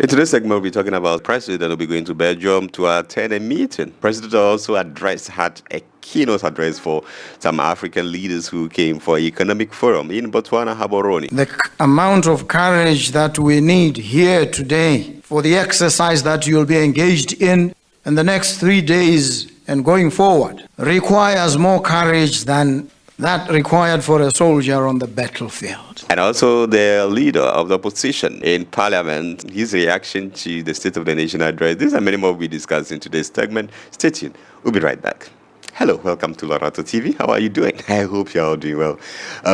In today's segment, we'll be talking about President will be going to Belgium to attend a meeting. President also had a keynote address for some African leaders who came for economic forum in Botswana, Gaborone. The amount of courage that we need here today for the exercise that you'll be engaged in the next 3 days and going forward requires more courage than that required for a soldier on the battlefield. And also the leader of the opposition in parliament, his reaction to the State of the Nation address. These and many more we discuss in today's segment. Stay tuned. We'll be right back. Hello, welcome to Larato TV. How are you doing? I hope you're all doing well.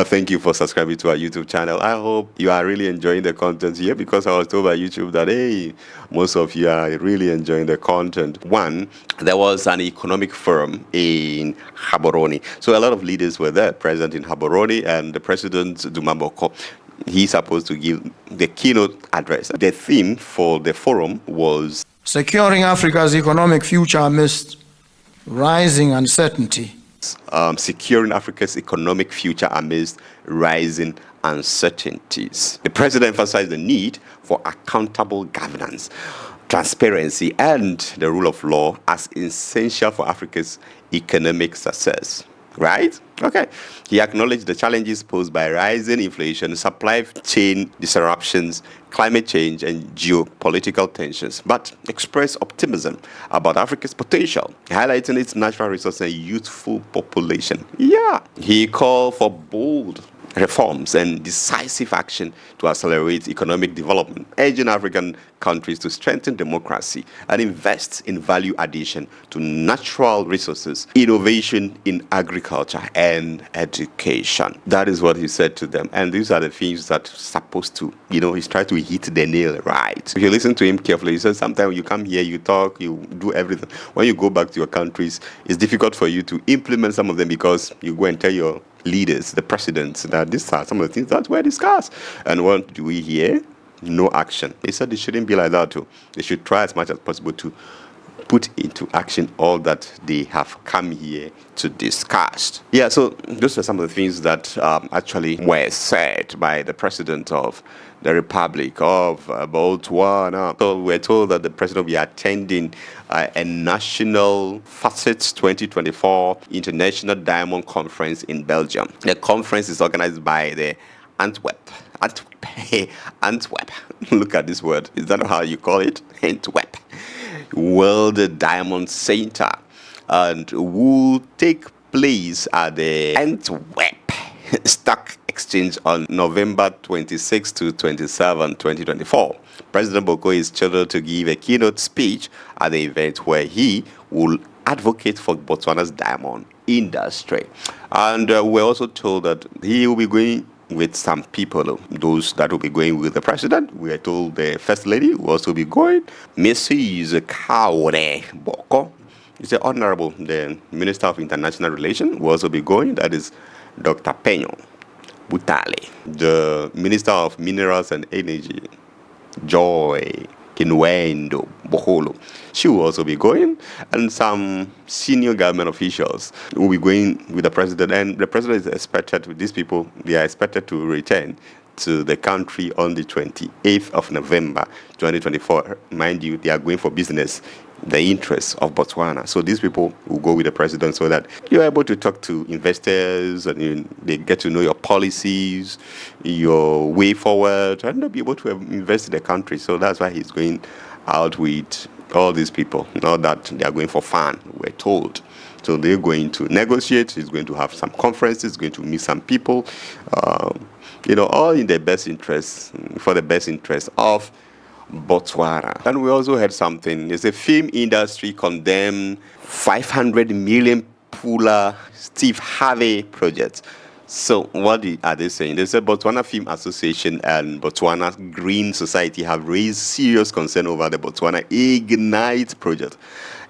Thank you for subscribing to our YouTube channel. I hope you are really enjoying the content here, because I was told by YouTube that, hey, most of you are really enjoying the content. One, there was an economic forum in Gaborone. So a lot of leaders were there present in Gaborone, and the President Duma Boko, he's supposed to give the keynote address. The theme for the forum was securing Africa's economic future amidst rising uncertainty. Securing Africa's economic future amidst rising uncertainties. The president emphasized the need for accountable governance, transparency, and the rule of law as essential for Africa's economic success. Right? Okay. He acknowledged the challenges posed by rising inflation, supply chain disruptions, climate change, and geopolitical tensions, but expressed optimism about Africa's potential, highlighting its natural resources and youthful population. Yeah. He called for bold reforms and decisive action to accelerate economic development, urging African countries to strengthen democracy and invest in value addition to natural resources, innovation in agriculture and education. That is what he said to them. And these are the things that supposed to, he's trying to hit the nail right. If you listen to him carefully, he says sometimes you come here, you talk, you do everything. When you go back to your countries, it's difficult for you to implement some of them, because you go and tell your leaders, the presidents, that these are some of the things that were discussed. And what do we hear? No action. They said they shouldn't be like that too. They should try as much as possible to put into action all that they have come here to discuss. Yeah, so those are some of the things that actually were said by the president of the Republic of Botswana. So we're told that the president will be attending a National Facets 2024 International Diamond Conference in Belgium. The conference is organized by the Antwerp. Look at this word. Is that how you call it? Antwerp World Diamond Center, and will take place at the Antwerp Stock Exchange on November 26 to 27, 2024. President Boko is scheduled to give a keynote speech at the event, where he will advocate for Botswana's diamond industry. And we're also told that he will be going with some people, those that will be going with the president. We are told the First Lady will also be going. Mrs. Keynote Boko is the Honorable, the Minister of International Relations, will also be going. That is Dr. Penyo Butale. The Minister of Minerals and Energy, Joy Kinwendo Boholo, she will also be going, and some senior government officials will be going with the president. And the president is expected, these people, they are expected to return to the country on the 28th of November 2024. Mind you, they are going for business, the interests of Botswana. So these people will go with the president, so that you're able to talk to investors, and they get to know your policies, your way forward, and they'll be able to invest in the country. So that's why he's going out with all these people. Not that they are going for fun, we're told. So they're going to negotiate. He's going to have some conferences, going to meet some people, all in the best interest, for the best interest of Botswana. And we also heard something. It's a film industry condemned 500 million Pula Steve Harvey project. So what are they saying? They said Botswana Film Association and Botswana Green Society have raised serious concern over the Botsana Ignite project,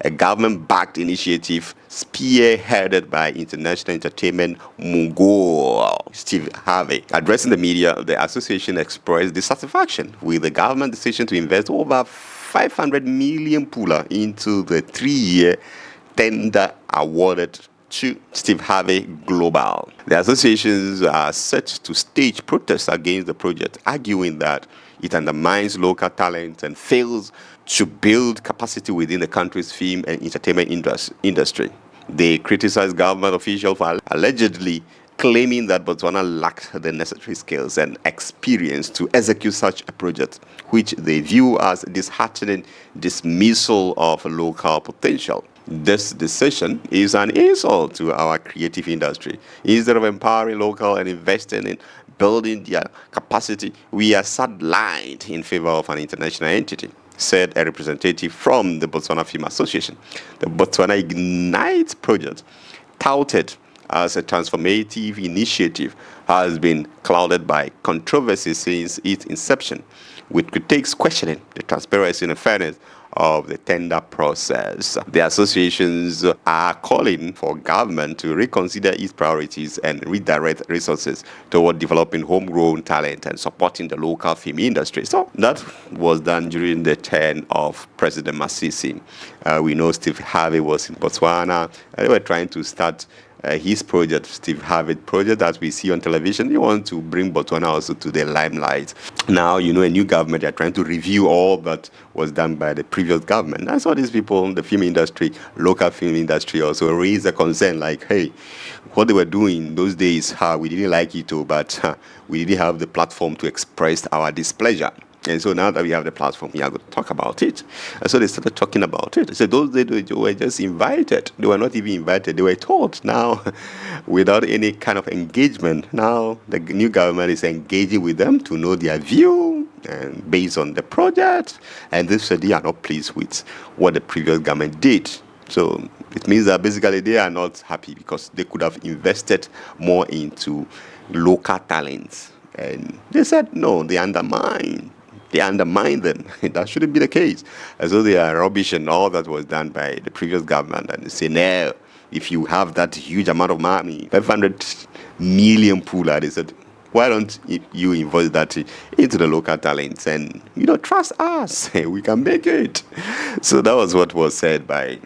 a government-backed initiative spearheaded by international entertainment mogul Steve Harvey. Addressing the media, the association expressed dissatisfaction with the government decision to invest over 500 million Pula into the 3-year tender awarded to Steve Harvey Global. The associations are set to stage protests against the project, arguing that it undermines local talent and fails to build capacity within the country's film and entertainment industry. They criticize government officials for allegedly claiming that Botswana lacked the necessary skills and experience to execute such a project, which they view as disheartening dismissal of local potential. This decision is an insult to our creative industry. Instead of empowering local and investing in building their capacity, we are sidelined in favor of an international entity, said a representative from the Botswana Film Association. The Botana Ignite project, touted as a transformative initiative, has been clouded by controversy since its inception, with critics questioning the transparency and fairness of the tender process. The associations are calling for government to reconsider its priorities and redirect resources toward developing homegrown talent and supporting the local film industry. So that was done during the term of President Masisi. We know Steve Harvey was in Botswana. They were trying to start his project, Steve Harvey project, that we see on television. They want to bring Botswana also to the limelight. Now, a new government, they're trying to review all that was done by the previous government. That's why these people in the film industry, local film industry, also raise a concern like, hey, what they were doing those days, we didn't like it, but we didn't have the platform to express our displeasure. And so now that we have the platform, we are going to talk about it. And so they started talking about it. So those days they were just invited. They were not even invited. They were told. Now, without any kind of engagement, now the new government is engaging with them to know their view and based on the project. And they said they are not pleased with what the previous government did. So it means that basically they are not happy because they could have invested more into local talents. And they said, no, they undermine them. That shouldn't be the case. And so they are rubbish and all that was done by the previous government. And they say, no, if you have that huge amount of money, 500 million pooler, they said, why don't you invest that into the local talents and, trust us. We can make it. So that was what was said by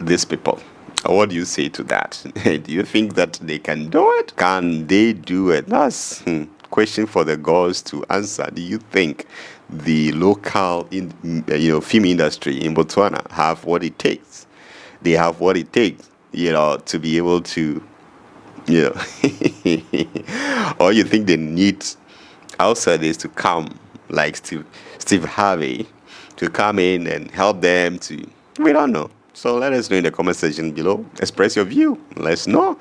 these people. What do you say to that? Do you think that they can do it? Can they do it? That's question for the gods to answer. Do you think the local film industry in Botswana have what it takes? They have what it takes, to be able to, or you think they need outsiders to come, like Steve Harvey, to come in and help them to, we don't know. So let us know in the comment section below. Express your view. Let's know.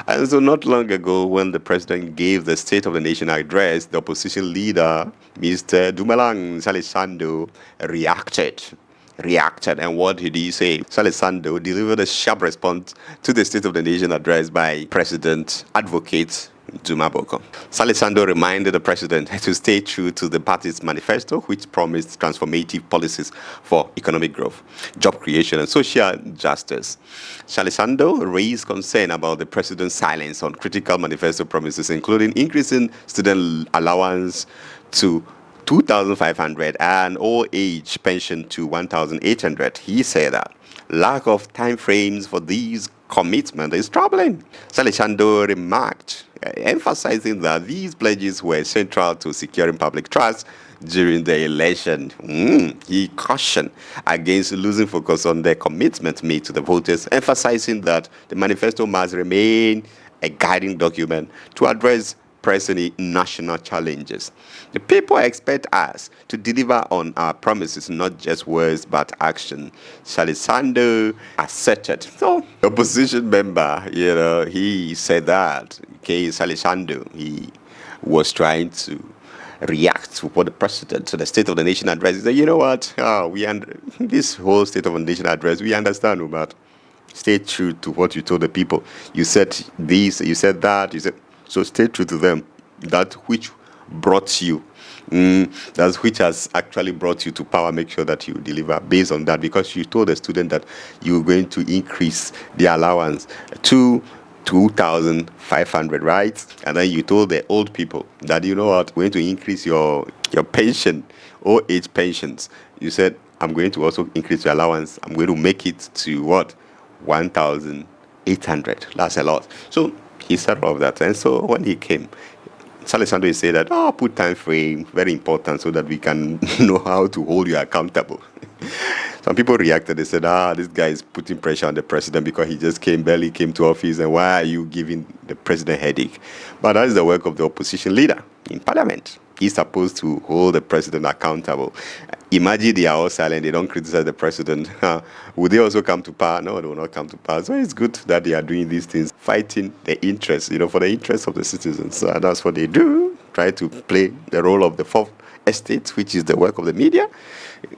And so not long ago, when the president gave the State of the Nation address, the opposition leader, Mr. Dumalang Salisando, reacted. And what did he say? Salisando delivered a sharp response to the State of the Nation address by President Advocate Duma Boko. Salisando reminded the president to stay true to the party's manifesto, which promised transformative policies for economic growth, job creation, and social justice. Salisando raised concern about the president's silence on critical manifesto promises, including increasing student allowance to 2,500 and old age pension to 1,800. He said that lack of time frames for these commitments is troubling. Salisando remarked, emphasizing that these pledges were central to securing public trust during the election. He cautioned against losing focus on the commitment made to the voters, emphasizing that the manifesto must remain a guiding document to address pressing national challenges. The people expect us to deliver on our promises, not just words but action, Salisando asserted. So, the opposition member, he said that, Salisando, he was trying to react to what the president, to the State of the Nation address. He said, you know what, this whole State of the Nation address, we understand, but stay true to what you told the people. You said this, you said that, so stay true to them. That which brought you, that which has actually brought you to power, make sure that you deliver based on that, because you told the student that you were going to increase the allowance to 2,500, right? And then you told the old people that, we're going to increase your pension, old age pensions. You said, I'm going to also increase your allowance. I'm going to make it to what? 1,800. 800. That's a lot. So he said all of that. And so when he came, Alessandro said that, put time frame, very important, so that we can know how to hold you accountable. Some people reacted. They said, this guy is putting pressure on the president because he just barely came to office, and why are you giving the president headache? But that is the work of the opposition leader in parliament. He's supposed to hold the president accountable. Imagine they are all silent, they don't criticize the president. Would they also come to power? No, they will not come to power. So it's good that they are doing these things, fighting the interests, for the interests of the citizens. So that's what they do, try to play the role of the fourth estate, which is the work of the media.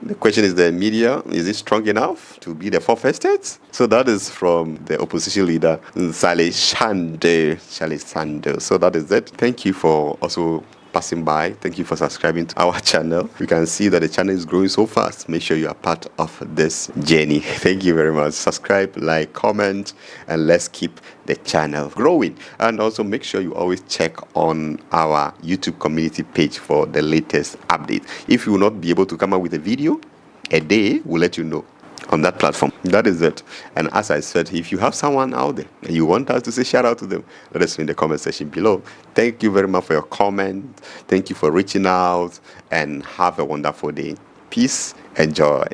The question is, the media, is it strong enough to be the fourth estate? So that is from the opposition leader, Saleh Sando. So that is it. Thank you for also passing by. Thank you for subscribing to our channel. You can see that the channel is growing so fast. Make sure you are part of this journey. Thank you very much. Subscribe, like, comment, and let's keep the channel growing. And also make sure you always check on our YouTube community page for the latest update. If you will not be able to come up with a video a day, we'll let you know on that platform. That is it. And as I said, if you have someone out there and you want us to say shout out to them, let us know in the comment section below. Thank you very much for your comment. Thank you for reaching out, and have a wonderful day. Peace and joy.